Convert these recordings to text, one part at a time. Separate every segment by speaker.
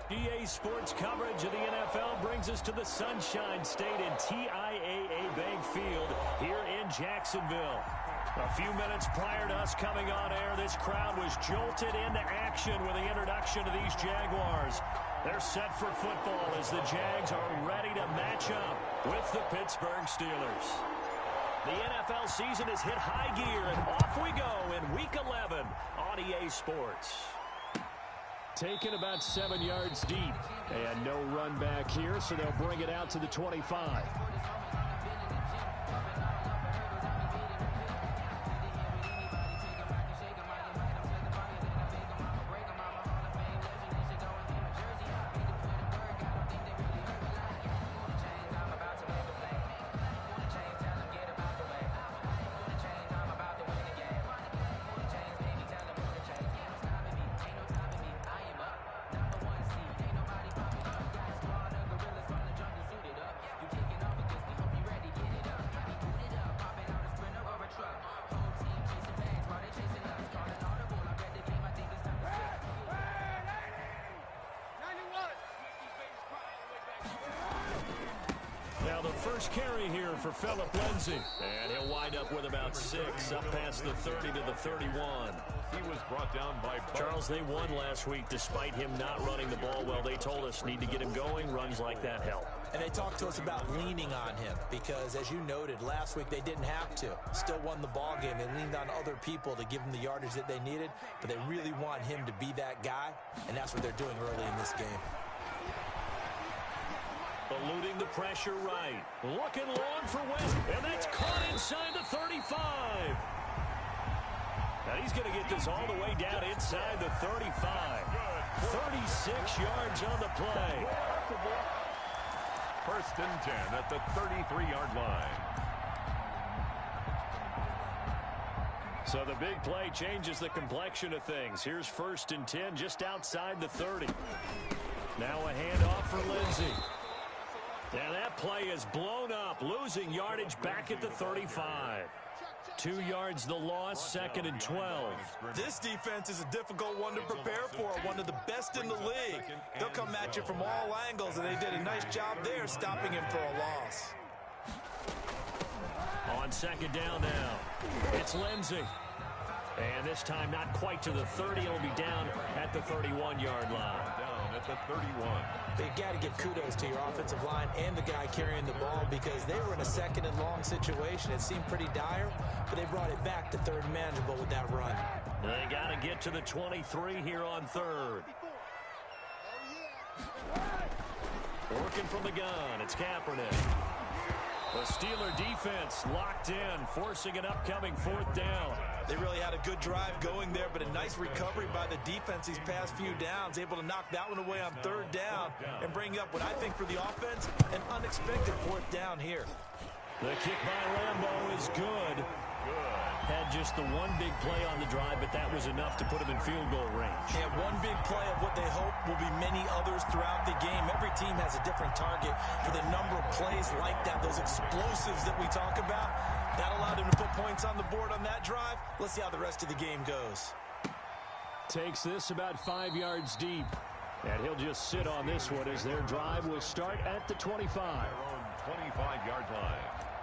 Speaker 1: EA Sports coverage of the NFL brings us to the Sunshine State in TIAA Bank Field here in Jacksonville. A few minutes prior to us coming on air, this crowd was jolted into action with the introduction of these Jaguars. They're set for football as the Jags are ready to match up with the Pittsburgh Steelers. The NFL season has hit high gear, and off we go in Week 11 on EA Sports. Taken about 7 yards deep, and no run back here, so they'll bring it out to the 25. Now the first carry here for Phillip Lindsay. And he'll wind up with about 6, up past the 30 to the 31.
Speaker 2: He was brought down by
Speaker 1: Charles, they won last week despite him not running the ball well. They told us need to get him going. Runs like that help.
Speaker 3: And they talked to us about leaning on him because, as you noted, last week they didn't have to. Still won the ball game. They leaned on other people to give them the yardage that they needed, but they really want him to be that guy, and that's what they're doing early in this game.
Speaker 1: Eluding the pressure right. Looking long for West. And that's caught inside the 35. Now he's going to get this all the way down inside the 35. 36 yards on the play.
Speaker 2: First and 10 at the 33-yard line.
Speaker 1: So the big play changes the complexion of things. Here's first and 10 just outside the 30. Now a handoff for Lindsay. And that play is blown up, losing yardage back at the 35. 2 yards the loss, second and 12.
Speaker 3: This defense is a difficult one to prepare for, one of the best in the league. They'll come at you from all angles, and they did a nice job there stopping him for a loss.
Speaker 1: On second down now, it's Lindsay. And this time not quite to the 30. It'll be down at the 31-yard line.
Speaker 2: Down at the 31.
Speaker 3: They got to give kudos to your offensive line and the guy carrying the ball because they were in a second and long situation. It seemed pretty dire, but they brought it back to third and manageable with that run.
Speaker 1: They got to get to the 23 here on third. Working from the gun, it's Kaepernick. The Steeler defense locked in, forcing an upcoming fourth down.
Speaker 3: They really had a good drive going there, but a nice recovery by the defense these past few downs, able to knock that one away on third down and bring up what I think for the offense, an unexpected fourth down here.
Speaker 1: The kick by Lambeau is good. Had just the one big play on the drive, but that was enough to put him in field goal range.
Speaker 3: Yeah, one big play of what they hope will be many others throughout the game. Every team has a different target for the number of plays like that, those explosives that we talk about. That allowed him to put points on the board on that drive. Let's see how the rest of the game goes.
Speaker 1: Takes this about 5 yards deep. And he'll just sit on this one as their drive will start at the 25.
Speaker 2: Their own 25-yard line.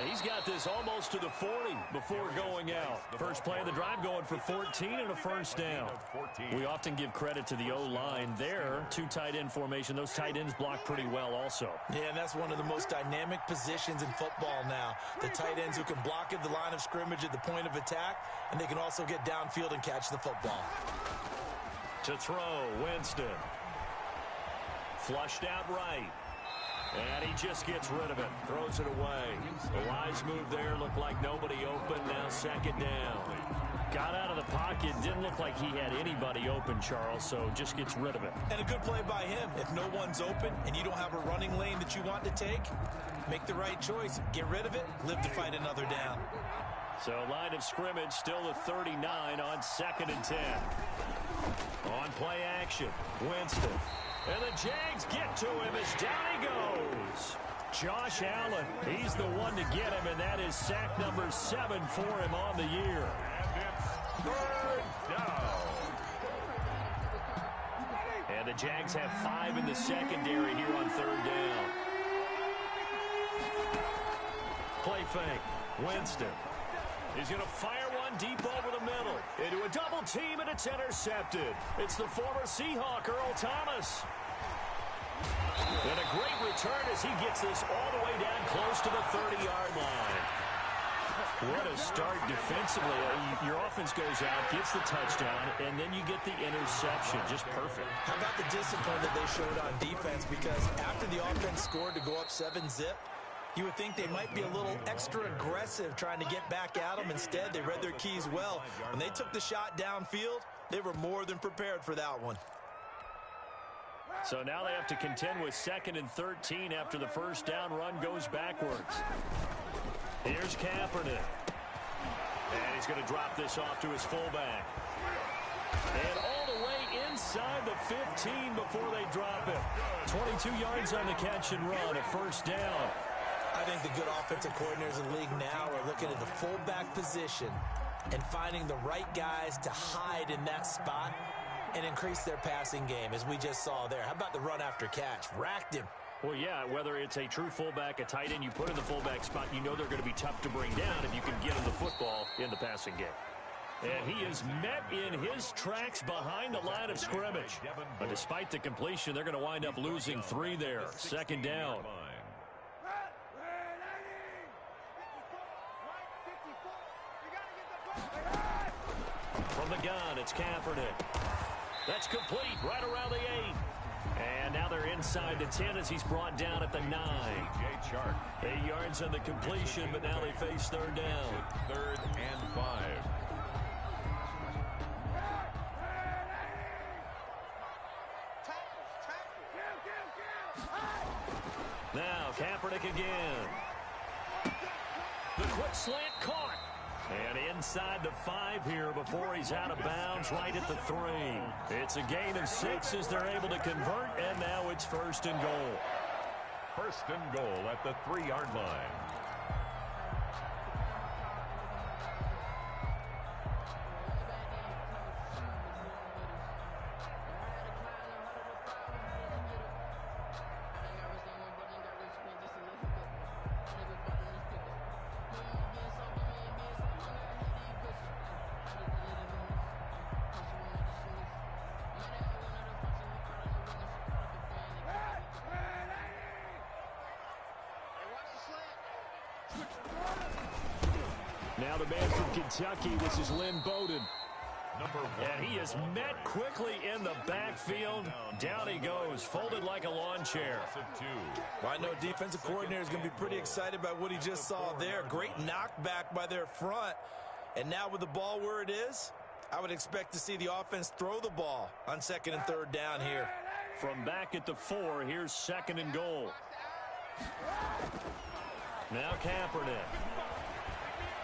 Speaker 1: He's got this almost to the 40 before going out. First play of the drive going for 14 and a first down. We often give credit to the O-line there. 2 tight end formation. Those tight ends block pretty well also.
Speaker 3: Yeah, and that's one of the most dynamic positions in football now. The tight ends who can block at the line of scrimmage at the point of attack, and they can also get downfield and catch the football.
Speaker 1: To throw, Winston. Flushed out right. And he just gets rid of it. Throws it away. The wise move there. Looked like nobody open. Now second down. Got out of the pocket quarterback, it didn't look like he had anybody open, Charles, so just gets rid of it.
Speaker 3: And a good play by him. If no one's open and you don't have a running lane that you want to take, make the right choice. Get rid of it, live to fight another down.
Speaker 1: So line of scrimmage still at 39 on 2nd and 10. On play action, Winston. And the Jags get to him as down he goes. Josh Allen, he's the one to get him, and that is sack number 7 for him on the year.
Speaker 2: And it's 3rd down.
Speaker 1: And the Jags have 5 in the secondary here on 3rd down. Play fake, Winston. He's going to fire one deep over the middle. Into a double team, and it's intercepted. It's the former Seahawk, Earl Thomas. And a great return as he gets this all the way down close to the 30-yard line. What a start defensively. Your offense goes out, gets the touchdown, and then you get the interception. Just perfect.
Speaker 3: How about the discipline that they showed on defense? Because after the offense scored to go up 7-zip, you would think they might be a little extra aggressive trying to get back at them. Instead, they read their keys well. When they took the shot downfield, they were more than prepared for that one.
Speaker 1: So now they have to contend with 2nd and 13 after the first down run goes backwards. Here's Kaepernick. And he's going to drop this off to his fullback. And all the way inside the 15 before they drop it. 22 yards on the catch and run, a first down.
Speaker 3: I think the good offensive coordinators in the league now are looking at the fullback position and finding the right guys to hide in that spot and increase their passing game, as we just saw there. How about the run after catch? Racked him.
Speaker 1: Well, yeah, whether it's a true fullback, a tight end, you put in the fullback spot, you know they're going to be tough to bring down if you can get him the football in the passing game. And he is met in his tracks behind the line of scrimmage. But despite the completion, they're going to wind up losing 3 there. 2nd down. From the gun, it's Kaepernick. That's complete right around the 8. And now they're inside the 10 as he's brought down at the 9. 8 yards on the completion, but now they face 3rd down.
Speaker 2: 3rd and 5.
Speaker 1: Now Kaepernick again. The quick slant caught. And inside the 5 here before he's out of bounds right at the 3. It's a gain of 6 as they're able to convert, and now it's 1st and goal.
Speaker 2: 1st and goal at the 3-yard line.
Speaker 1: Now the man from Kentucky, this is Lynn Bowden. And he is met quickly in the backfield. Down he goes, folded like a lawn chair.
Speaker 3: Well, I know defensive coordinator is going to be pretty excited about what he just saw there. Great knockback by their front. And now with the ball where it is, I would expect to see the offense throw the ball on 2nd and 3rd down here.
Speaker 1: From back at the 4, here's 2nd and goal. Now Kaepernick.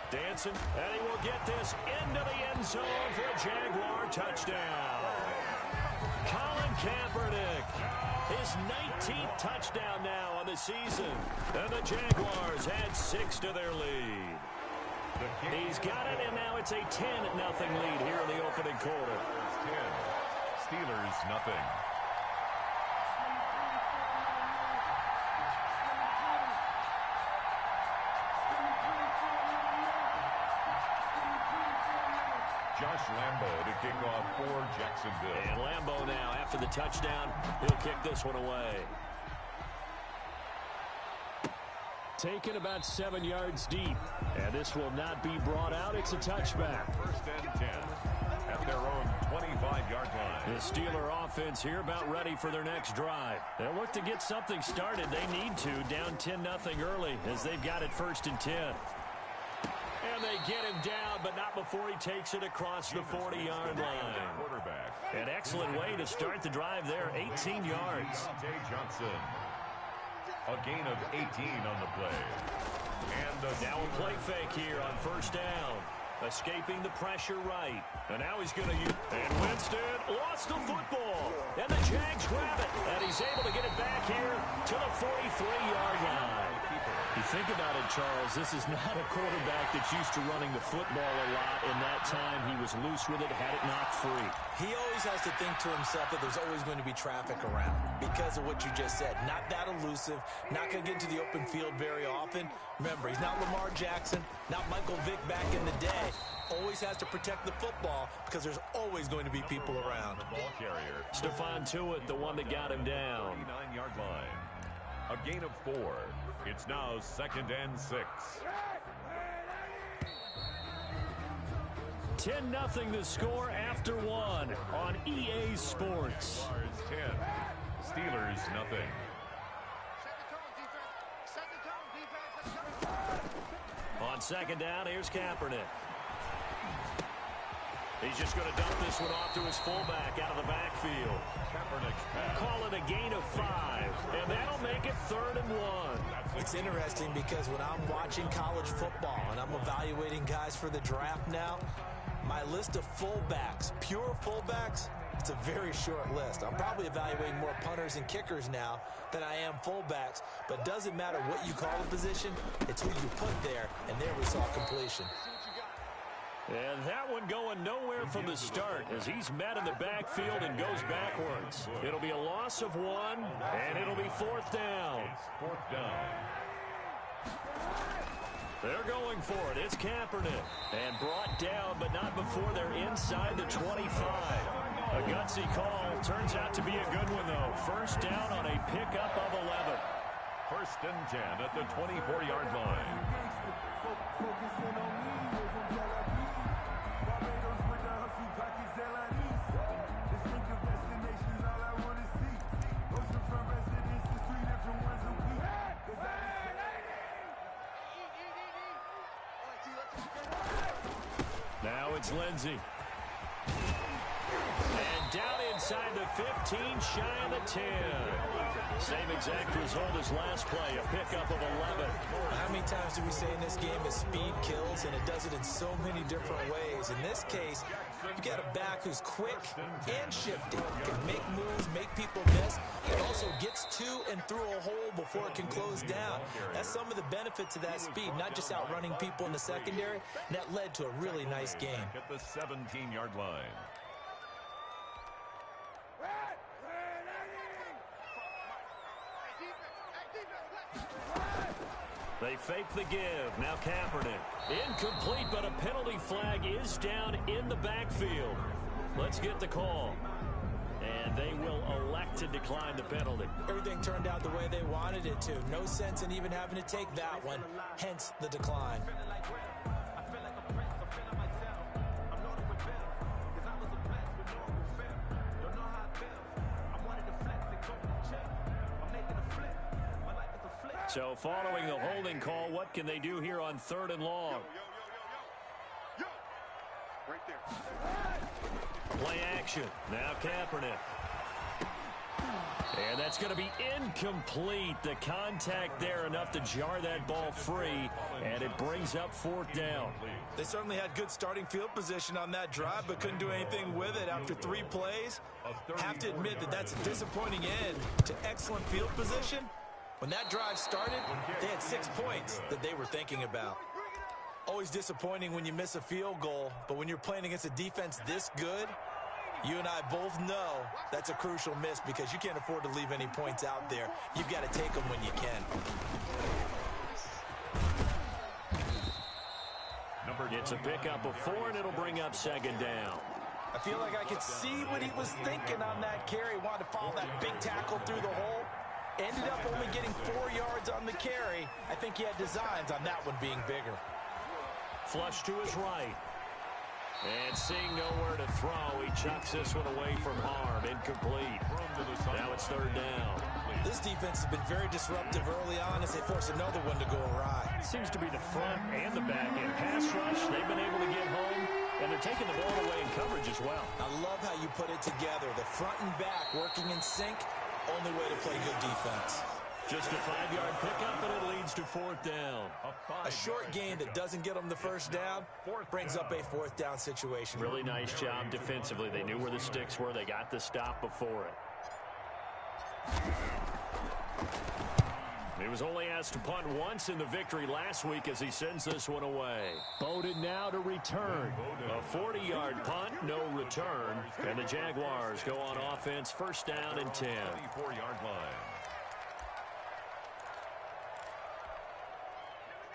Speaker 1: Dancing, and he will get this into the end zone for a Jaguar touchdown. Colin Kaepernick, his 19th touchdown now on the season. And the Jaguars add 6 to their lead. He's got it, and now it's a 10-0 lead here in the opening quarter.
Speaker 2: 10. Steelers nothing. Josh Lambo to kick off for Jacksonville.
Speaker 1: And Lambo now, after the touchdown, he'll kick this one away. Taken about 7 yards deep. And this will not be brought out. It's a touchback.
Speaker 2: 1st and 10 at their own 25-yard line.
Speaker 1: The Steeler offense here about ready for their next drive. They'll look to get something started. They need to, down 10-0 early as they've got it 1st and 10. And they get him down, but not before he takes it across the 40-yard line. An excellent way to start the drive there, 18 yards.
Speaker 2: Johnson. A gain of 18 on the play. And
Speaker 1: now a play fake here on first down. Escaping the pressure right. And now he's going to use... And Winston lost the football. And the Jags grab it. And he's able to get it back here to the 43-yard line. You think about it, Charles, this is not a quarterback that's used to running the football a lot. In that time, he was loose with it, had it knocked free.
Speaker 3: He always has to think to himself that there's always going to be traffic around because of what you just said. Not that elusive, not going to get into the open field very often. Remember, he's not Lamar Jackson, not Michael Vick back in the day. Always has to protect the football because there's always going to be people around.
Speaker 2: Ball carrier.
Speaker 1: Stephon Tuitt, the one that got him down.
Speaker 2: 49-yard line. A gain of 4. It's now 2nd and 6.
Speaker 1: 10-0 the score after 1 on EA Sports.
Speaker 2: 10. Steelers nothing.
Speaker 1: On second down, here's Kaepernick. He's just going to dump this one off to his fullback out of the backfield.
Speaker 2: Kaepernick's pass.
Speaker 1: Call it a gain of 5, and that'll make it 3rd and 1.
Speaker 3: It's interesting because when I'm watching college football and I'm evaluating guys for the draft now, my list of fullbacks, pure fullbacks, it's a very short list. I'm probably evaluating more punters and kickers now than I am fullbacks, but it doesn't matter what you call the position, it's who you put there, and there we saw completion.
Speaker 1: And that one going nowhere from the start as he's met in the backfield and goes backwards. It'll be a loss of 1, and it'll be 4th down.
Speaker 2: It's 4th down.
Speaker 1: They're going for it. It's Kaepernick. And brought down, but not before they're inside the 25. A gutsy call. Turns out to be a good one, though. First down on a pickup of 11.
Speaker 2: 1st and 10 at the 24-yard line.
Speaker 1: Now it's Lindsey. And down inside the 15, shy of the 10. Same exact result as last play, a pickup of 11.
Speaker 3: How many times do we say in this game that speed kills, and it does it in so many different ways? In this case, you've got a back who's quick and shifty, can make moves, make people miss, and also gets to and through a hole before it can close down. That's some of the benefits of that speed, not just outrunning people in the secondary, and that led to a really nice game.
Speaker 2: At the 17-yard line.
Speaker 1: They fake the give. Now Kaepernick. Incomplete, but a penalty flag is down in the backfield. Let's get the call. And they will elect to decline the penalty.
Speaker 3: Everything turned out the way they wanted it to. No sense in even having to take that one, hence the decline.
Speaker 1: So following the holding call, what can they do here on 3rd and long?
Speaker 4: Right there.
Speaker 1: Play action. Now Kaepernick. And that's going to be incomplete. The contact there enough to jar that ball free, and it brings up 4th down.
Speaker 3: They certainly had good starting field position on that drive, but couldn't do anything with it after 3 plays. Have to admit that that's a disappointing end to excellent field position. When that drive started, they had 6 points that they were thinking about. Always disappointing when you miss a field goal, but when you're playing against a defense this good, you and I both know that's a crucial miss because you can't afford to leave any points out there. You've got to take them when you can.
Speaker 1: It's a pickup of 4, and it'll bring up 2nd down.
Speaker 3: I feel like I could see what he was thinking on that carry. Wanted to follow that big tackle through the hole. Ended up only getting 4 yards on the carry. I think he had designs on that one being bigger.
Speaker 1: Flush to his right. And seeing nowhere to throw, he chucks this one away from harm. Incomplete. Now it's 3rd down.
Speaker 3: This defense has been very disruptive early on as they force another one to go awry.
Speaker 1: Seems to be the front and the back end. Pass rush, they've been able to get home, and they're taking the ball away in coverage as well. I
Speaker 3: love how you put it together. The front and back working in sync, only way to play good defense.
Speaker 1: Just a 5-yard pickup, and it leads to 4th down.
Speaker 3: A short gain that doesn't get them the first down brings up a 4th down situation.
Speaker 1: Really nice job defensively. They knew where the sticks were. They got the stop before it. He was only asked to punt once in the victory last week as he sends this one away. Bowden now to return. A 40-yard punt, no return. And the Jaguars go on offense, 1st down and 10.
Speaker 2: 24-yard line.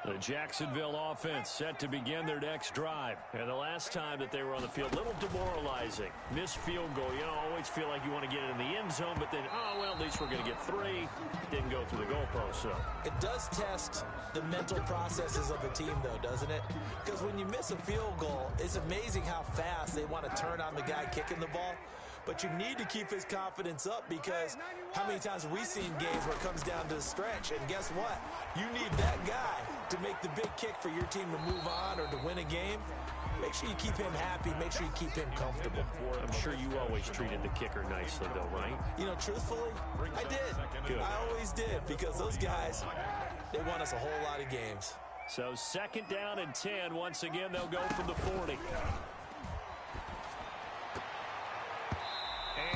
Speaker 1: The Jacksonville offense set to begin their next drive. And the last time that they were on the field, a little demoralizing. Missed field goal. You know, always feel like you want to get it in the end zone, but then, oh, well, at least we're going to get 3. Didn't go through the goalpost, so.
Speaker 3: It does test the mental processes of a team, though, doesn't it? Because when you miss a field goal, it's amazing how fast they want to turn on the guy kicking the ball. But you need to keep his confidence up because how many times have we seen games where it comes down to the stretch? And guess what? You need that guy to make the big kick for your team to move on or to win a game. Make sure you keep him happy. Make sure you keep him comfortable.
Speaker 1: I'm sure you always treated the kicker nicely, though, right?
Speaker 3: You know, truthfully, I did.
Speaker 1: Good.
Speaker 3: I always did because those guys, they won us a whole lot of games.
Speaker 1: So 2nd down and 10. Once again, they'll go from the 40.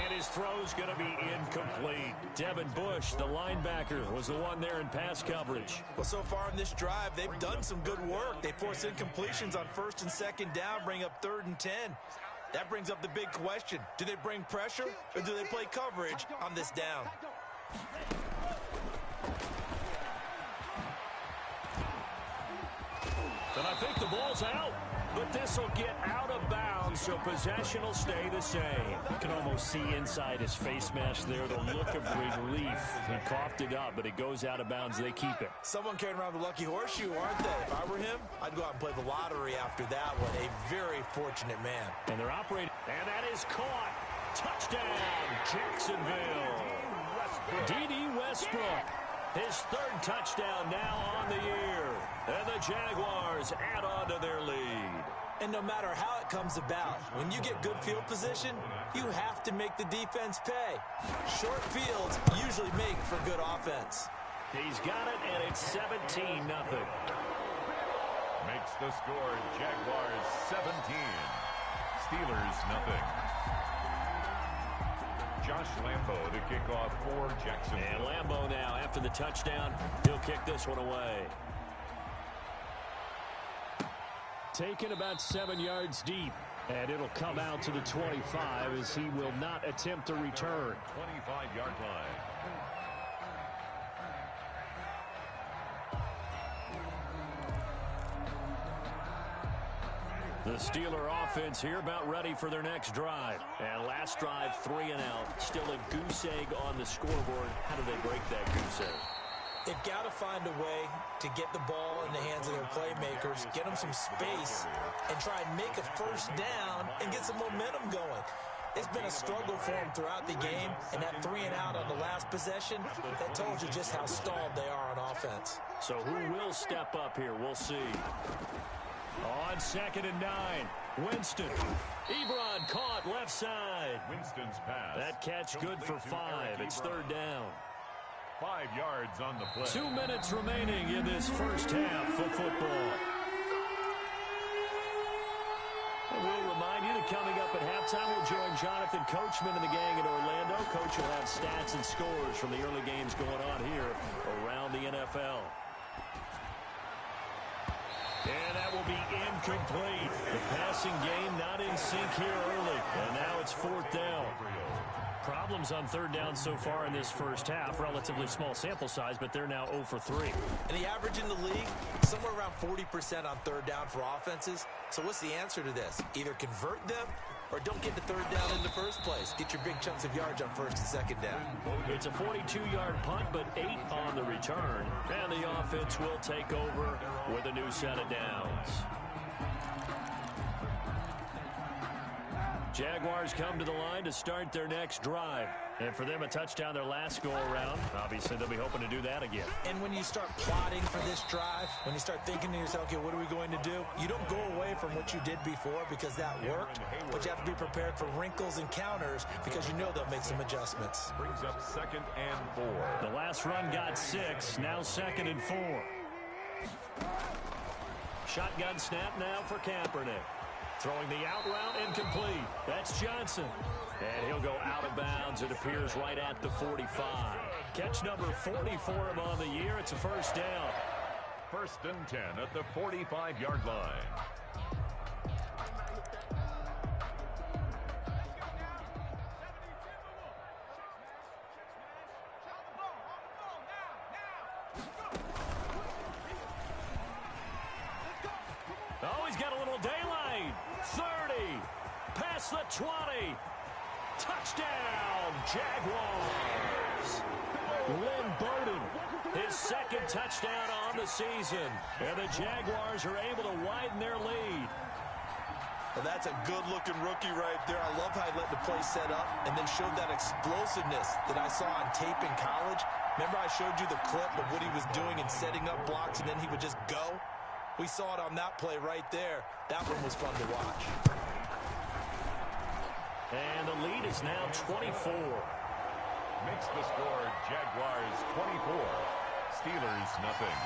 Speaker 1: And his throw's going to be incomplete. Devin Bush, the linebacker, was the one there in pass coverage.
Speaker 3: Well, so far in this drive, they've done some good work. They force incompletions on 1st and 2nd down, bring up 3rd and 10. That brings up the big question. Do they bring pressure or do they play coverage on this down?
Speaker 1: And I think the ball's out. But this will get out of bounds, so possession will stay the same. You can almost see inside his face mask there the look of relief. He coughed it up, but it goes out of bounds. They keep it.
Speaker 3: Someone carrying around the lucky horseshoe, aren't they? If I were him, I'd go out and play the lottery after that one. A very fortunate man.
Speaker 1: And they're operating. And that is caught. Touchdown, Jacksonville. D.D. Westbrook. His 3rd touchdown now on the year. And the Jaguars add on to their lead.
Speaker 3: And no matter how it comes about, when you get good field position, you have to make the defense pay. Short fields usually make for good offense.
Speaker 1: He's got it, and it's 17-0.
Speaker 2: Makes the score Jaguars 17. Steelers nothing. Josh Lambo to kick off for Jacksonville.
Speaker 1: And Lambo now, after the touchdown, he'll kick this one away. Taken about 7 yards deep, and it'll come out to the 25 as he will not attempt a return.
Speaker 2: 25-yard line.
Speaker 1: The Steeler offense here about ready for their next drive. And last drive, 3 and out. Still a goose egg on the scoreboard. How do they break that goose egg?
Speaker 3: They've got to find a way to get the ball in the hands of their playmakers, get them some space, and try and make a 1st down and get some momentum going. It's been a struggle for them throughout the game, and that 3 and out on the last possession, that told you just how stalled they are on offense.
Speaker 1: So who will step up here? We'll see. On 2nd and 9, Winston. Ebron caught left side.
Speaker 2: Winston's pass.
Speaker 1: That catch good for 5. It's 3rd down.
Speaker 2: 5 yards on the play.
Speaker 1: 2 minutes remaining in this first half of football. And we'll remind you that coming up at halftime, we'll join Jonathan Coachman and the gang in Orlando. Coach will have stats and scores from the early games going on here around the NFL. And that will be incomplete. The passing game not in sync here early. And now it's 4th down. Problems on 3rd down so far in this first half. Relatively small sample size, but they're now 0 for 3.
Speaker 3: And the average in the league, somewhere around 40% on 3rd down for offenses. So what's the answer to this? Either convert them or don't get the 3rd down in the first place. Get your big chunks of yards on 1st and 2nd down.
Speaker 1: It's a 42-yard punt, but 8 on the return. And the offense will take over with a new set of downs. Jaguars come to the line to start their next drive. And for them, a touchdown their last go-around. Obviously, they'll be hoping to do that again.
Speaker 3: And when you start plotting for this drive, when you start thinking to yourself, okay, what are we going to do? You don't go away from what you did before because that worked, but you have to be prepared for wrinkles and counters because you know they'll make some adjustments.
Speaker 2: Brings up 2nd and 4.
Speaker 1: The last run got 6, now 2nd and 4. Shotgun snap now for Kaepernick. Throwing the out route incomplete. That's Johnson. And he'll go out of bounds. It appears right at the 45. Catch number 40 for him on the year. It's a first down.
Speaker 2: 1st and 10 at the 45-yard line.
Speaker 1: Oh, he's got a little daylight. 30. Past the 20. Touchdown, Jaguars. Lynn Bowden, his 2nd touchdown on the season. And the Jaguars are able to widen their lead.
Speaker 3: Well, that's a good-looking rookie right there. I love how he let the play set up and then showed that explosiveness that I saw on tape in college. Remember I showed you the clip of what he was doing and setting up blocks, and then he would just go? We saw it on that play right there. That one was fun to watch.
Speaker 1: And the lead is now 24.
Speaker 2: Makes the score Jaguars 24. Steelers nothing.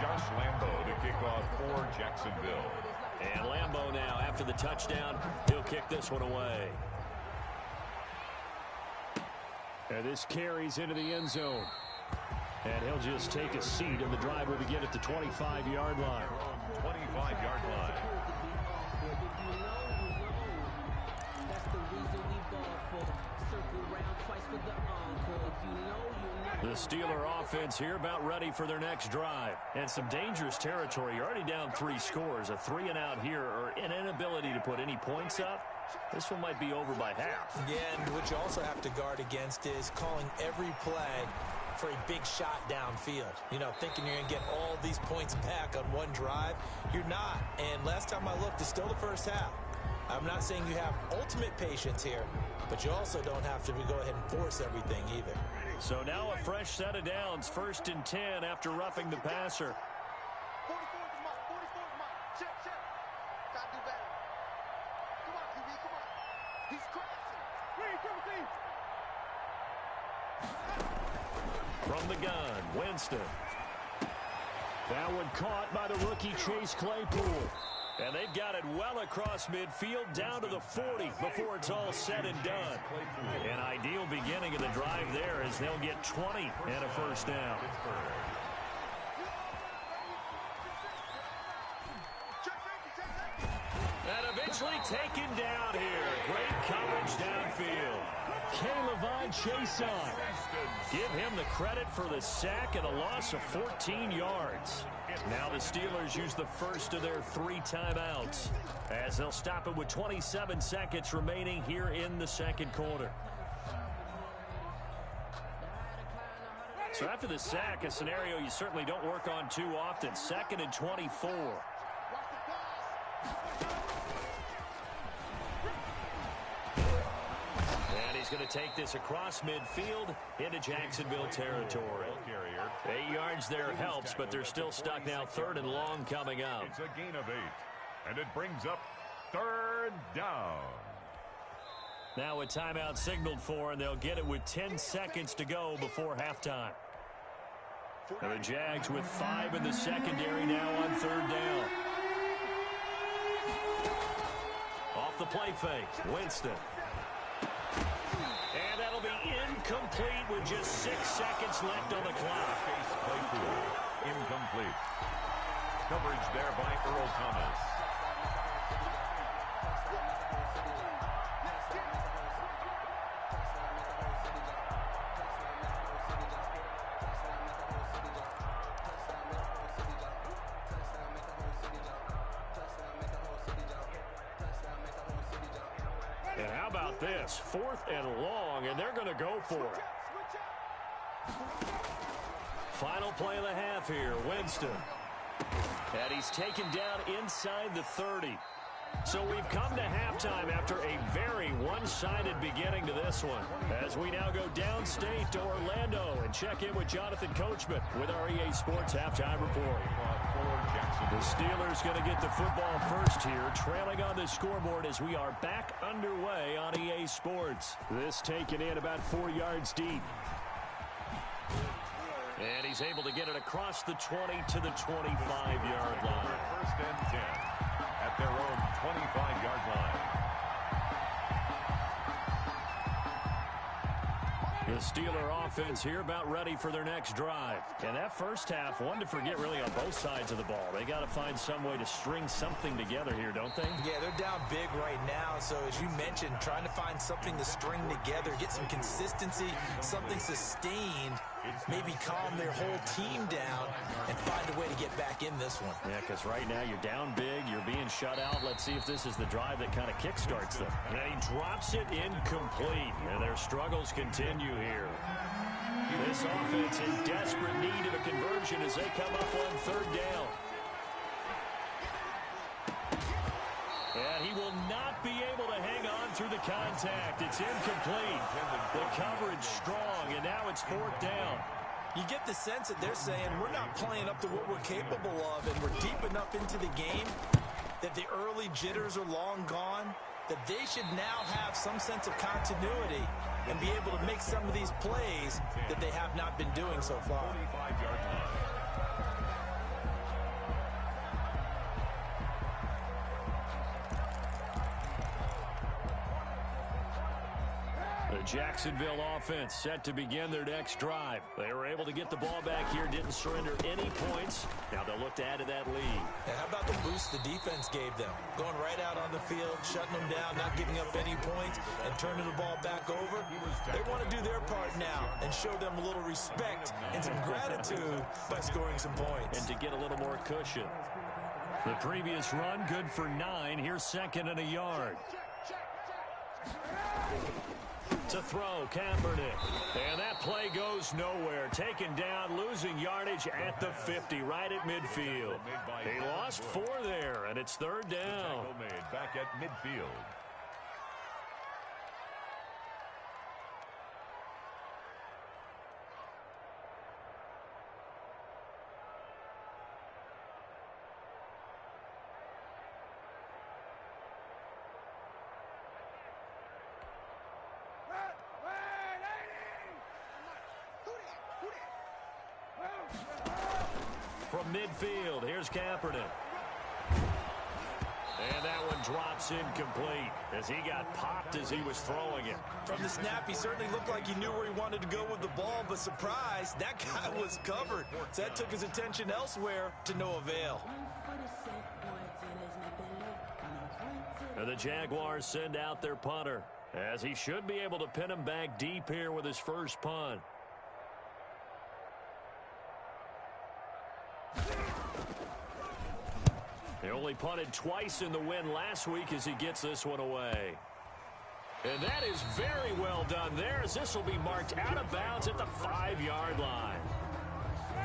Speaker 2: Josh Lambo to kick off for Jacksonville.
Speaker 1: And Lambo now, after the touchdown, he'll kick this one away. And this carries into the end zone. And he'll just take a seat, and the drive will begin at the 25-yard line.
Speaker 2: 25-yard line.
Speaker 1: The Steeler offense here about ready for their next drive. And some dangerous territory. You're already down 3 scores. A 3-and-out here, or an inability to put any points up. This one might be over by half.
Speaker 3: Yeah, and what you also have to guard against is calling every play for a big shot downfield. You know, thinking you're going to get all these points back on one drive. You're not. And last time I looked, it's still the first half. I'm not saying you have ultimate patience here, but you also don't have to go ahead and force everything either.
Speaker 1: So now a fresh set of downs. 1st and 10 after roughing the passer.
Speaker 4: 44 is mine. 44 is mine. Check, check. Gotta do better. Come on, QB, come on. He's crashing. Read, triple team.
Speaker 1: From the gun, Winston. That one caught by the rookie Chase Claypool. And they've got it well across midfield down to the 40 before it's all said and done. An ideal beginning of the drive there as they'll get 20 and a first down. And eventually taken down here. Great coverage downfield. Caleb Chason. Give him the credit for the sack and a loss of 14 yards. Now the Steelers use the first of their 3 timeouts as they'll stop it with 27 seconds remaining here in the second quarter. So after the sack, a scenario you certainly don't work on too often. 2nd and 24. He's going to take this across midfield into Jacksonville territory. 8 yards there helps, but they're still stuck now. 3rd and long coming up.
Speaker 2: It's a gain of 8, and it brings up 3rd down.
Speaker 1: Now a timeout signaled for, and they'll get it with 10 seconds to go before halftime. And the Jags with 5 in the secondary now on 3rd down. Off the play fake, Winston. And that'll be incomplete with just 6 seconds left on the clock.
Speaker 2: Incomplete. Coverage there by Earl Thomas.
Speaker 1: And how about this? 4th and long, and they're going to go for it. Final play of the half here, Winston. And he's taken down inside the 30. So we've come to halftime after a very one-sided beginning to this one. As we now go downstate to Orlando and check in with Jonathan Coachman with our EA Sports Halftime Report. The Steelers going to get the football first here, trailing on the scoreboard as we are back underway on EA Sports. This taken in about 4 yards deep. And he's able to get it across the 20 to the 25-yard line.
Speaker 2: First and 10 at their own 25-yard line.
Speaker 1: The Steeler offense here about ready for their next drive. And that first half, one to forget really on both sides of the ball. They got to find some way to string something together here, don't they?
Speaker 3: Yeah, they're down big right now. So as you mentioned, trying to find something to string together, get some consistency, something sustained, maybe calm their whole team down and find a way to get back in this one.
Speaker 1: Yeah, because right now you're down big, you're being shut out. Let's see if this is the drive that kind of kickstarts them. And he drops it incomplete, and their struggles continue here. This offense in desperate need of a conversion as they come up on third down. And he will not be able to hang on through the contact. It's incomplete. The coverage strong, and now it's fourth down.
Speaker 3: You get the sense that they're saying we're not playing up to what we're capable of, and we're deep enough into the game that the early jitters are long gone, that they should now have some sense of continuity and be able to make some of these plays that they have not been doing so far.
Speaker 2: 45-yard line.
Speaker 1: The Jacksonville offense set to begin their next drive. They were able to get the ball back here, didn't surrender any points. Now they'll look to add to that lead.
Speaker 3: And how about the boost the defense gave them? Going right out on the field, shutting them down, not giving up any points, and turning the ball back over. They want to do their part now and show them a little respect and some gratitude by scoring some points.
Speaker 1: And to get a little more cushion. The previous run, good for 9. Here's second and a yard. To throw, Kaepernick. And that play goes nowhere. Taken down, losing yardage at the 50, right at midfield. They lost 4 there, and it's third down.
Speaker 2: Back at midfield.
Speaker 1: From midfield, here's Kaepernick. And that one drops incomplete as he got popped as he was throwing it.
Speaker 3: From the snap, he certainly looked like he knew where he wanted to go with the ball, but surprise, that guy was covered. So that took his attention elsewhere to no avail.
Speaker 1: And the Jaguars send out their punter as he should be able to pin him back deep here with his first punt. He only punted twice in the win last week as he gets this one away. And that is very well done there as this will be marked out of bounds at the 5-yard line.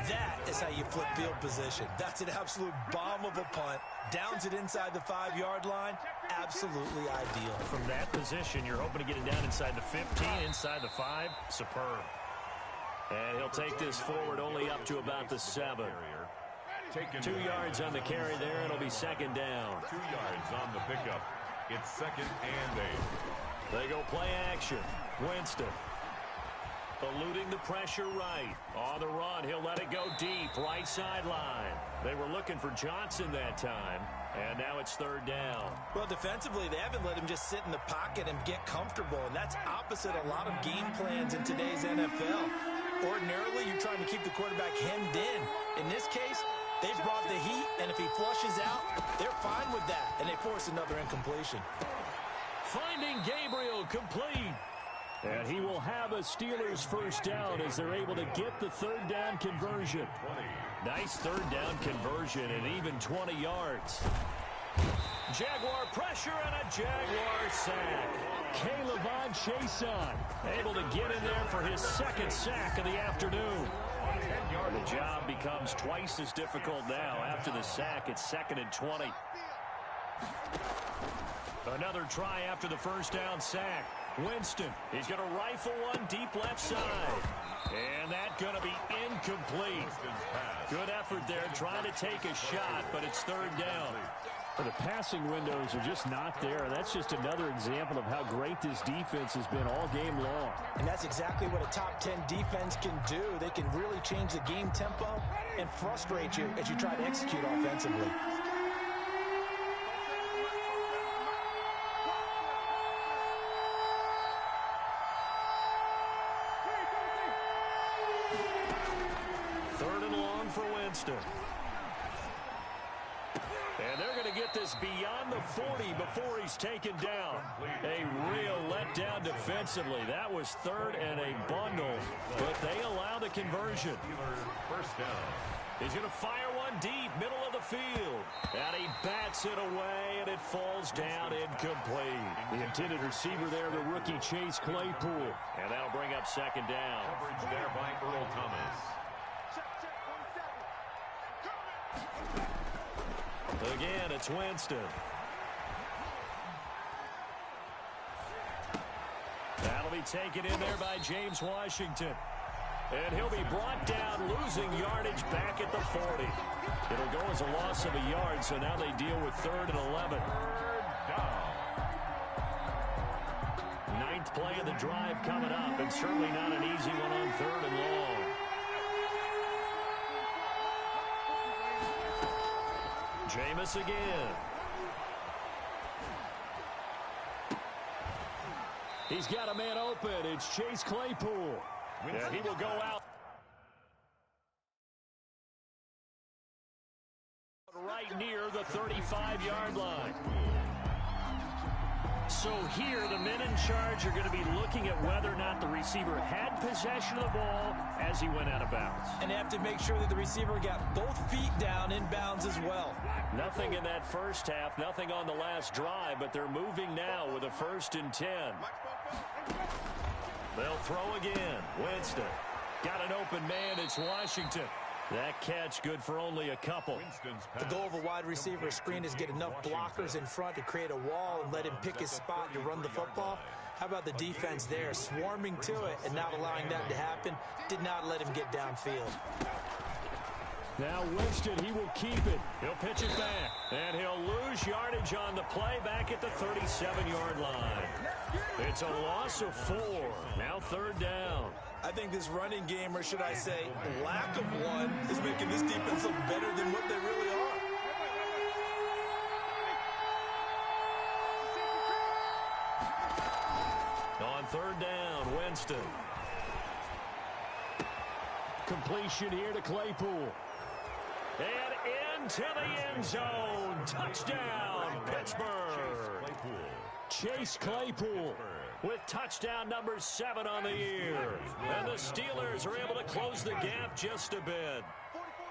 Speaker 3: That is how you flip field position. That's an absolute bomb of a punt. Downs it inside the 5-yard line. Absolutely ideal.
Speaker 1: From that position, you're hoping to get it down inside the 15, inside the 5. Superb. And he'll take this forward only up to about the 7. 2 yards on the carry there. It'll be second down.
Speaker 2: 2 yards on the pickup. It's second and 8.
Speaker 1: They go play action. Winston. Eluding the pressure right. On the run, he'll let it go deep. Right sideline. They were looking for Johnson that time. And now it's third down.
Speaker 3: Well, defensively, they haven't let him just sit in the pocket and get comfortable. And that's opposite a lot of game plans in today's NFL. Ordinarily, you're trying to keep the quarterback hemmed in. In this case, they brought the heat, and if he flushes out, they're fine with that, and they force another incompletion.
Speaker 1: Finding Gabriel complete. And he will have a Steelers first down as they're able to get the third down conversion. Nice third down conversion and even 20 yards. Jaguar pressure and a Jaguar sack. Caleb Chason able to get in there for his second sack of the afternoon. The job becomes twice as difficult now. After the sack, it's 2nd and 20. Another try after the first down sack. Winston, he's going to rifle one deep left side. And that's going to be incomplete. Good effort there trying to take a shot, but it's 3rd down.
Speaker 5: The passing windows are just not there. That's just another example of how great this defense has been all game long.
Speaker 3: And that's exactly what a top 10 defense can do. They can really change the game tempo and frustrate you as you try to execute offensively.
Speaker 1: Third and long for Winston. And they're going to get this beyond the 40 before he's taken down. A real letdown defensively. That was 3rd and a bundle, but they allow the conversion.
Speaker 2: First down.
Speaker 1: He's going to fire one deep, middle of the field. And he bats it away, and it falls down incomplete.
Speaker 5: The intended receiver there, the rookie Chase Claypool.
Speaker 1: And that'll bring up 2nd down.
Speaker 2: Coverage there by Earl Thomas.
Speaker 1: Again, it's Winston. That'll be taken in there by James Washington. And he'll be brought down, losing yardage back at the 40. It'll go as a loss of a yard, so now they deal with 3rd and 11. 9th play of the drive coming up, and certainly not an easy one on 3rd and long. Jameis again.
Speaker 5: He's got a man open. It's Chase Claypool.
Speaker 1: Yeah, he will go out right near the 35-yard line. So here, the men in charge are going to be looking at whether or not the receiver had possession of the ball as he went out of bounds.
Speaker 3: And they have to make sure that the receiver got both feet down in bounds as well.
Speaker 1: Nothing in that first half, nothing on the last drive, but they're moving now with a 1st and 10. They'll throw again. Winston. Got an open man. It's Washington. That catch good for only a couple.
Speaker 3: The goal of a wide receiver screen is get enough blockers in front to create a wall and let him pick his spot to run the football. How about the defense there, swarming to it and not allowing that to happen? Did not let him get downfield.
Speaker 5: Now Winston, he will keep it.
Speaker 1: He'll pitch it back, and he'll lose yardage on the play back at the 37-yard line. It's a loss of 4. Now 3rd down.
Speaker 3: I think this running game, or should I say lack of one, is making this defense look better than what they really are.
Speaker 1: On 3rd down, Winston.
Speaker 5: Completion here to Claypool.
Speaker 1: And into the end zone. Touchdown, Pittsburgh.
Speaker 5: Chase Claypool
Speaker 1: with touchdown number 7 on the year. And the Steelers are able to close the gap just a bit.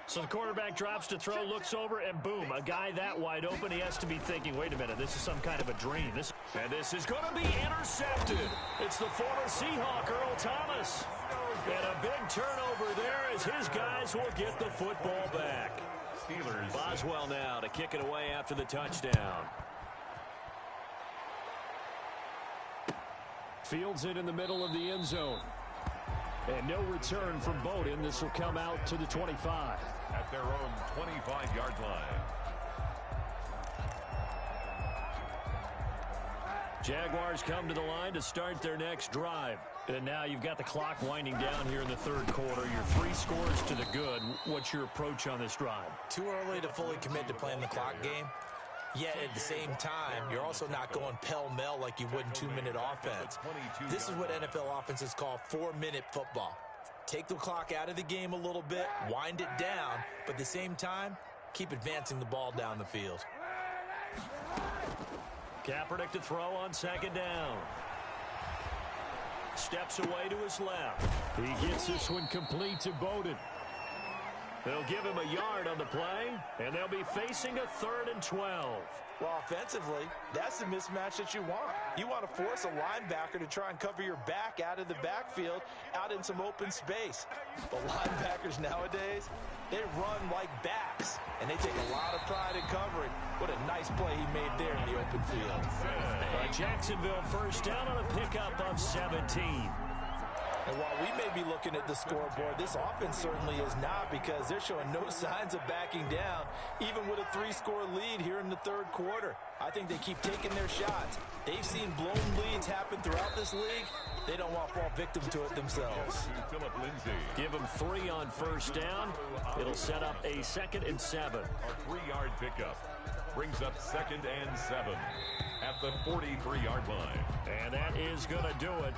Speaker 1: So the quarterback drops to throw, looks over, and boom, a guy that wide open, he has to be thinking, wait a minute, this is some kind of a dream. And this is going to be intercepted. It's the former Seahawk, Earl Thomas. And a big turnover there as his guys will get the football back.
Speaker 2: Steelers.
Speaker 1: Boswell now to kick it away after the touchdown.
Speaker 5: Fields it in the middle of the end zone. And no return from Bowden. This will come out to the 25.
Speaker 2: At their own 25-yard line.
Speaker 1: Jaguars come to the line to start their next drive. And now you've got the clock winding down here in the 3rd quarter. You're 3 scores to the good. What's your approach on this drive?
Speaker 3: Too early to fully commit to playing the clock game. Yet at the same time, you're also not going pell-mell like you would in 2-minute offense. This is what NFL offenses call 4-minute football. Take the clock out of the game a little bit, wind it down, but at the same time, keep advancing the ball down the field.
Speaker 1: Kaepernick to throw on 2nd down. Steps away to his left.
Speaker 5: He gets this one complete to Bowden.
Speaker 1: They'll give him a yard on the play, and they'll be facing a 3rd and 12.
Speaker 3: Well, offensively, that's the mismatch that you want. You want to force a linebacker to try and cover your back out of the backfield, out in some open space. The linebackers nowadays, they run like backs, and they take a lot of pride in covering. What a nice play he made there in the open field.
Speaker 1: Jacksonville first down on a pickup of 17.
Speaker 3: And while we may be looking at the scoreboard, this offense certainly is not, because they're showing no signs of backing down, even with a 3-score lead here in the 3rd quarter. I think they keep taking their shots. They've seen blown leads happen throughout this league. They don't want to fall victim to it themselves.
Speaker 1: Give them 3 on first down. It'll set up a 2nd and 7.
Speaker 2: A 3-yard pickup brings up 2nd and 7 at the 43-yard line.
Speaker 1: And that is going to do it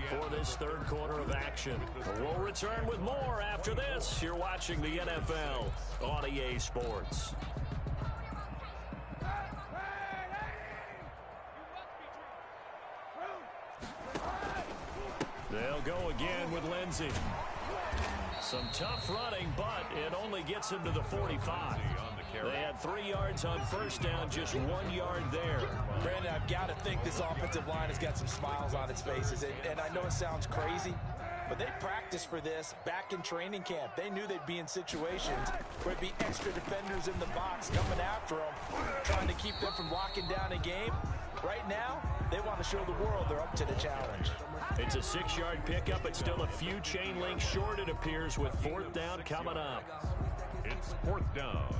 Speaker 1: for this 3rd quarter of action. We'll return with more after this. You're watching the NFL on EA Sports. They'll go again with Lindsey. Some tough running, but it only gets him to the 45. They had 3 yards on first down, just 1 yard there.
Speaker 3: Brandon, I've got to think this offensive line has got some smiles on its faces. And I know it sounds crazy, but they practiced for this back in training camp. They knew they'd be in situations where it'd be extra defenders in the box coming after them, trying to keep them from locking down a game. Right now, they want to show the world they're up to the challenge.
Speaker 1: It's a 6-yard pickup, but still a few chain links short, it appears, with 4th down coming up.
Speaker 2: It's 4th down.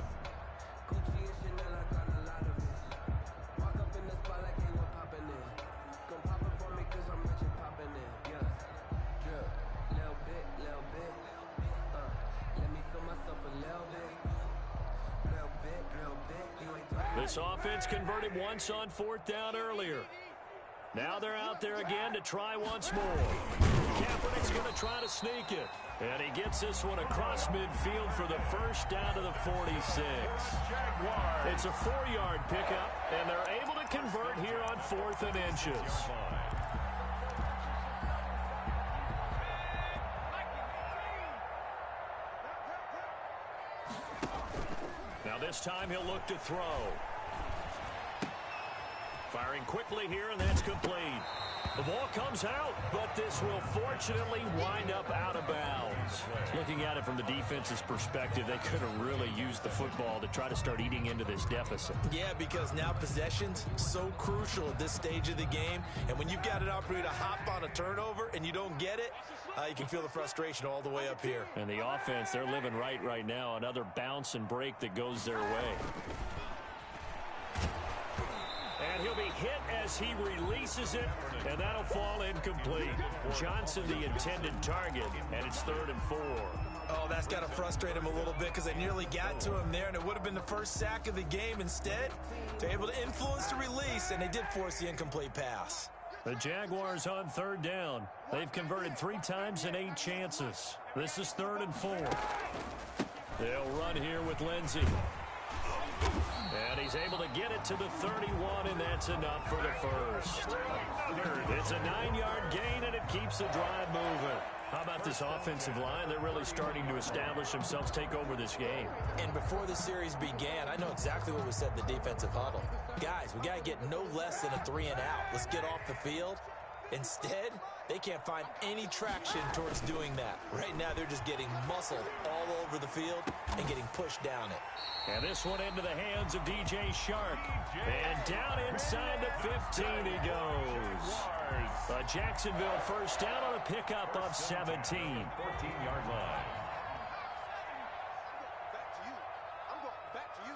Speaker 1: This offense converted once on 4th down earlier. Now they're out there again to try once more. Kaepernick's going to try to sneak it. And he gets this one across midfield for the first down to the 46. It's a 4-yard pickup, and they're able to convert here on 4th and inches. Now this time he'll look to throw. Firing quickly here, and that's complete. The ball comes out, but this will fortunately wind up out of bounds. Looking at it from the defense's perspective, they could have really used the football to try to start eating into this deficit.
Speaker 3: Yeah, because now possession's so crucial at this stage of the game. And when you've got an opportunity to hop on a turnover and you don't get it, you can feel the frustration all the way up here.
Speaker 1: And the offense, they're living right now. Another bounce and break that goes their way. And he'll be hit as he releases it, and that'll fall incomplete. Johnson, the intended target, and it's 3rd and 4.
Speaker 3: Oh, that's got to frustrate him a little bit, because they nearly got to him there, and it would have been the first sack of the game. Instead, they're able to influence the release, and they did force the incomplete pass.
Speaker 1: The Jaguars on 3rd down. They've converted 3 times in 8 chances. This is 3rd and 4. They'll run here with Lindsey. And he's able to get it to the 31, and that's enough for the first. It's a 9-yard gain, and it keeps the drive moving. How about this offensive line? They're really starting to establish themselves, take over this game.
Speaker 3: And before the series began, I know exactly what was said in the defensive huddle. Guys, we got to get no less than a 3 and out. Let's get off the field. Instead, they can't find any traction towards doing that. Right now, they're just getting muscled all over the field and getting pushed down it.
Speaker 1: And this one into the hands of DJ Shark. And down inside the 15 he goes. A Jacksonville first down on a pickup of 17.
Speaker 2: 14-yard line.
Speaker 4: I'm going back to you.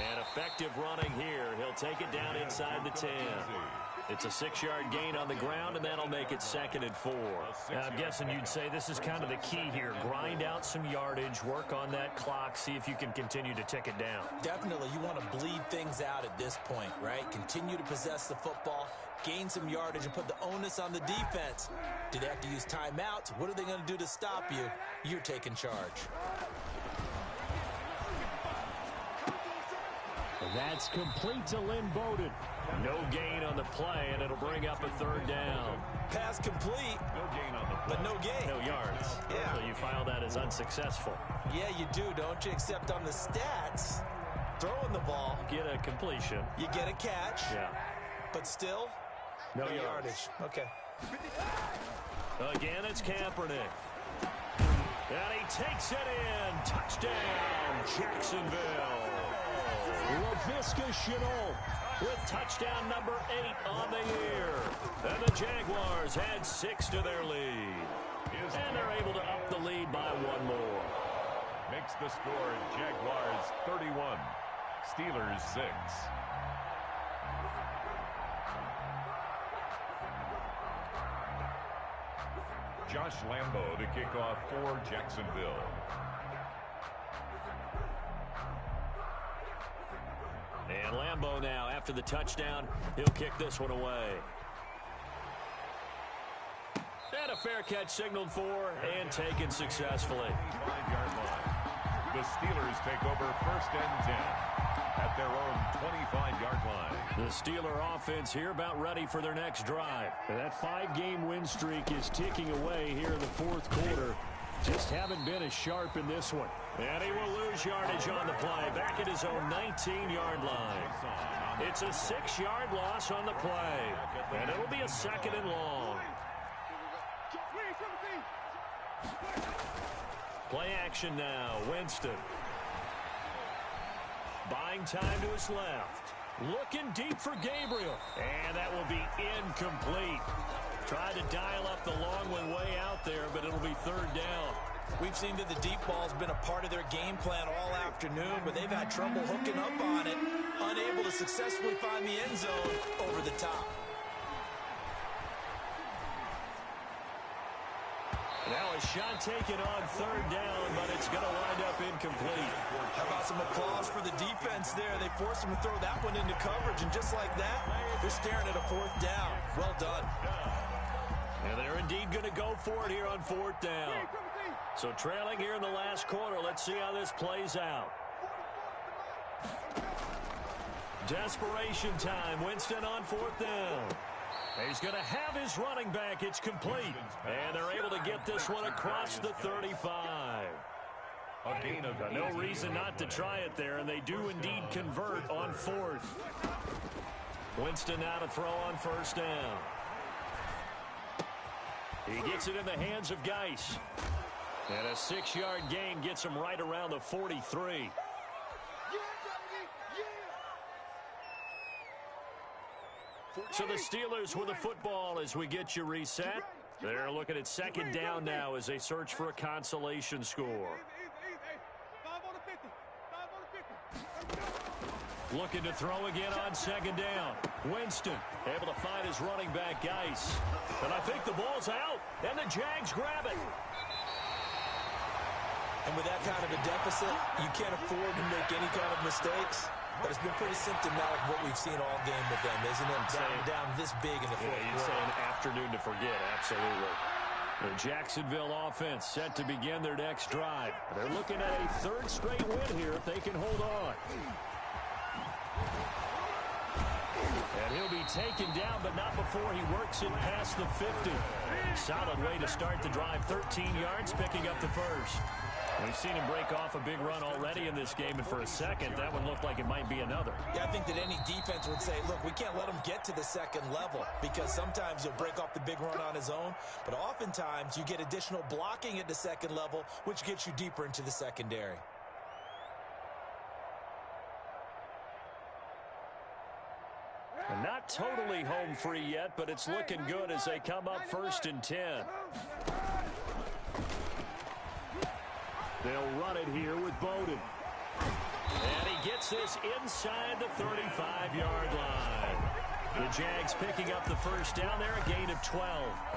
Speaker 1: And effective running here. He'll take it down inside the 10. It's a 6-yard gain on the ground, and that'll make it 2nd and 4. Now, I'm guessing you'd say this is kind of the key here. Grind out some yardage, work on that clock, see if you can continue to tick it down.
Speaker 3: Definitely, you want to bleed things out at this point, right? Continue to possess the football, gain some yardage, and put the onus on the defense. Do they have to use timeouts? What are they going to do to stop you? You're taking charge.
Speaker 5: That's complete to Lynn Bowden.
Speaker 1: No gain on the play, and it'll bring up a third down.
Speaker 3: Pass complete,
Speaker 2: No gain on the play.
Speaker 3: but no gain.
Speaker 1: No yards.
Speaker 3: Yeah.
Speaker 1: So you file that as unsuccessful.
Speaker 3: Yeah, you do, don't you? Except on the stats, throwing the ball,
Speaker 1: Get a completion.
Speaker 3: you get a catch,
Speaker 1: Yeah.
Speaker 3: but still,
Speaker 1: No
Speaker 3: no
Speaker 1: yards.
Speaker 3: yardage. Okay.
Speaker 1: Again, it's Kaepernick. And he takes it in. Touchdown, Jacksonville.
Speaker 5: Laviska Shenault
Speaker 1: With touchdown number 8 on the year. And the Jaguars add 6 to their lead. And they're able to up the lead by 1 more.
Speaker 2: Makes the score Jaguars 31, Steelers 6. Josh Lambo to kick off for Jacksonville.
Speaker 1: And Lambo now, after the touchdown, he'll kick this one away. And a fair catch signaled for and taken successfully.
Speaker 2: 5-yard line. The Steelers take over 1st and 10 at their own 25-yard line.
Speaker 1: The Steeler offense here about ready for their next drive.
Speaker 5: That 5-game win streak is ticking away here in the fourth quarter. Just haven't been as sharp in this one.
Speaker 1: And he will lose yardage on the play, back at his own 19-yard line. It's a 6-yard loss on the play, and it'll be a 2nd and long. Play action now, Winston. Buying time to his left. Looking deep for Gabriel, and that will be incomplete. Tried to dial up the long one way out there, but it'll be 3rd down.
Speaker 3: We've seen that the deep ball's been a part of their game plan all afternoon, but they've had trouble hooking up on it, unable to successfully find the end zone over the top.
Speaker 1: Now a shot taken on 3rd down, but it's going to wind up incomplete.
Speaker 3: How about some applause for the defense there? They forced him to throw that one into coverage, and just like that, they're staring at a 4th down. Well done.
Speaker 1: And they're indeed going to go for it here on 4th down. So trailing here in the last quarter, let's see how this plays out. Desperation time. Winston on 4th down. He's going to have his running back. It's complete. And they're able to get this one across the 35.
Speaker 2: A gain of
Speaker 1: No reason not to try it there, and they do indeed convert on 4th. Winston now to throw on 1st down. He gets it in the hands of Geis. And a 6-yard gain gets him right around the 43. So the Steelers with the football as we get you reset. They're looking at 2nd down now as they search for a consolation score. Looking to throw again on 2nd down. Winston able to find his running back, Geis. And I think the ball's out, and the Jags grab it.
Speaker 3: And with that kind of a deficit, you can't afford to make any kind of mistakes. But it's been pretty symptomatic of what we've seen all game with them, isn't it? Down this big in the fourth quarter.
Speaker 1: You'd say an afternoon to forget, absolutely. The Jacksonville offense set to begin their next drive. They're looking at a 3rd straight win here if they can hold on. And he'll be taken down, but not before he works it past the 50. Solid way to start the drive. 13 yards, picking up the 1st. We've seen him break off a big run already in this game, and for a second, that one looked like it might be another.
Speaker 3: Yeah, I think that any defense would say, look, we can't let him get to the 2nd level, because sometimes he'll break off the big run on his own, but oftentimes you get additional blocking at the 2nd level, which gets you deeper into the secondary.
Speaker 1: And not totally home free yet, but it's looking good as they come up 1st and 10.
Speaker 5: They'll run it here with Bowden.
Speaker 1: And he gets this inside the 35-yard line. The Jags picking up the 1st down there, a gain of 12.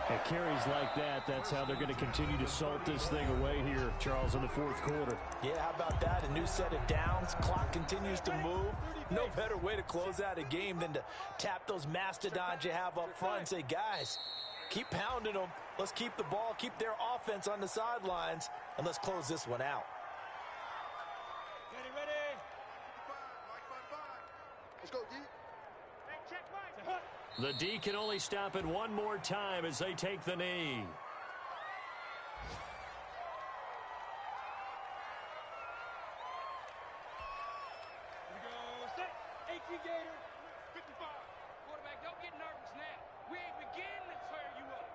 Speaker 5: At carries like that, that's how they're going to continue to salt this thing away here, Charles, in the fourth quarter.
Speaker 3: Yeah, how about that? A new set of downs. Clock continues to move. No better way to close out a game than to tap those mastodons you have up front and say, guys, keep pounding them. Let's keep the ball, keep their offense on the sidelines, and let's close this one out.
Speaker 4: Let's go, D. Hey, check right.
Speaker 1: The D can only stop it one more time as they take the knee.
Speaker 6: Gator, 55. Quarterback, don't get nervous now. We ain't beginning to tear you up.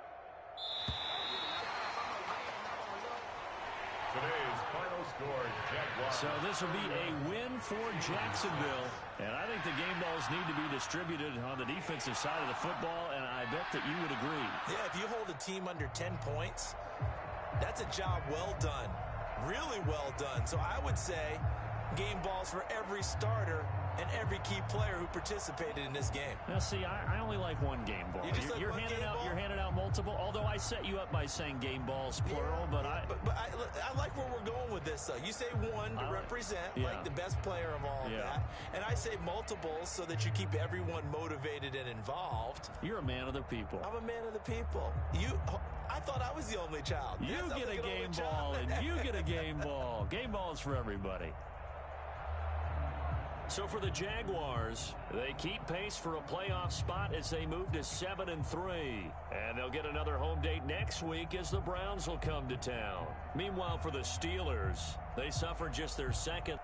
Speaker 2: Today's final score, Jaguars.
Speaker 1: So this will be a win for Jacksonville. And I think the game balls need to be distributed on the defensive side of the football, and I bet that you would agree.
Speaker 3: Yeah, if you hold a team under 10 points, that's a job well done. Really well done. So I would say game balls for every starter and every key player who participated in this game.
Speaker 1: Now, see, I only like one game ball. You're handing out multiple, although I set you up by saying game balls, plural.
Speaker 3: Yeah, but I like where we're going with this, though. You say one to represent, like the best player of all of that. And I say multiples so that you keep everyone motivated and involved.
Speaker 1: You're a man of the people.
Speaker 3: I'm a man of the people. I thought I was the only child.
Speaker 1: You get a game ball, and you get a game ball. Game balls for everybody. So for the Jaguars, they keep pace for a playoff spot as they move to 7-3. And they'll get another home date next week as the Browns will come to town. Meanwhile, for the Steelers, they suffered just their second